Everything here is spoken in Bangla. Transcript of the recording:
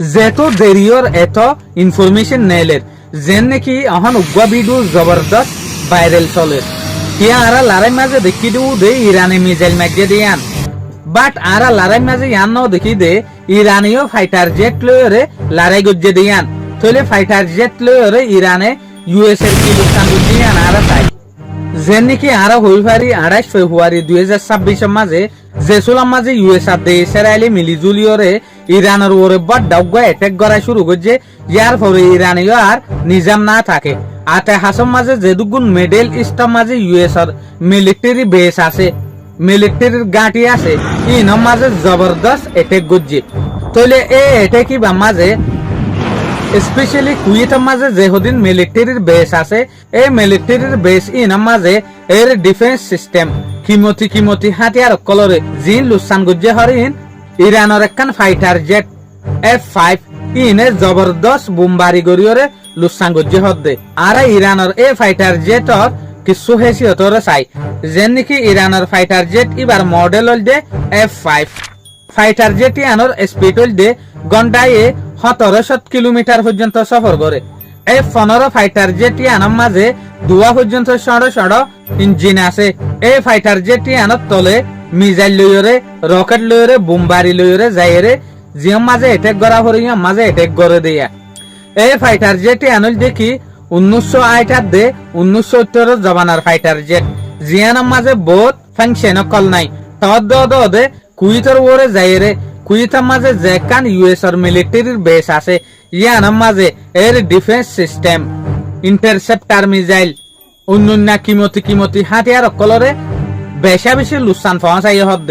যেহেতু দেরিয়র এত ইনফরমেশন নেলের যেন নাকি অহন উগ্র ভিডিও জবরদস্ত ভাইরাল চলে হিয়া আরা লড়াই মাঝে দেখি দেউ দে ইরানি মিসাইল মাগে দিয়ান বাট আরা লড়াই মাঝে ইয়ান ন দেখি দে ইরানীয় ফাইটার জেট লয়রে লড়াই গজ্জে দিয়ান তলে ফাইটার জেট লয়রে ইরানে ইউএস এর কি লোকসান দিয়ান আরা তাই যেন নাকি আরা হই পারি 28 ফেব্রুয়ারি 2026 মাঝে জেসুলাম মাঝে ইউএস আর ইসরায়েলি মিলিজুলিয়রে ইরানের ওরে বড় ডাউগা অ্যাটাক করা শুরু করছে ইয়ার ফলে ইরানীয় আর নিজাম না থাকে আতে হাসম মাঝে যেদুগুন মিডল ইস্টের মাঝে ইউএস আর মিলিটারি বেস আছে মিলিটারির গাঁটি আছে ইনম মাঝে জবরদস্ত অ্যাটাক করছে তলে এ অ্যাটাকই বা মাঝে স্পেশালি কুয়েতের মাঝে যেদিন মিলিটারির বেস আছে এই মিলিটারির বেস ইনম মাঝে এর ডিফেন্স সিস্টেম কিমতি হাতিয়ার কলরে জিন লুসান গুজে হরিন ইরানের একখান ফাইটার জেট F5 ইনে জবরদস্ত বোমবারি গরিয়রে লুসান গুজে হদ্দে আর ইরানের এই ফাইটার জেটর কিছু হেসিয়তরে চাই যেন নাকি ইরানের ফাইটার জেট এবার মডেল হল দে F5 ফাইটার জেট ইয়ানোর স্পিড হল দে ঘন্টায় 1700 কিলোমিটার পর্যন্ত সফর করে F15 ফাইটার জেট ইয়ানোর মাঝে দুয়া পর্যন্ত সড় ইঞ্জিন আছে এই ফাইটার জেট ইয়ানোর তলে মিসাইল লয়রে রকেট লয়রে বোমবারি লয়রে যাইরে জিয়ম মাঝে অ্যাটাক করা হরিয়া মাঝে অ্যাটাক করে দিয়া এই ফাইটার জেট ইয়ানোর দেখি 1908 দে 1970 জমানার ফাইটার জেট জিয়ানোর মাঝে বহুত ফাংশন কল নাই তদ দে কুইতর ওরে যাইরে কুইতার মাঝে যেকান ইউএস আর মিলিটারির বেস আছে ইয়ানোর মাঝে এর ডিফেন্স সিস্টেম ইন্টারসেপ্টার মিসাইল অন্যান্য কিমতি হাতিয়ার কলরে বেশা বেশি লুসান পৌঁছাই হদ্দে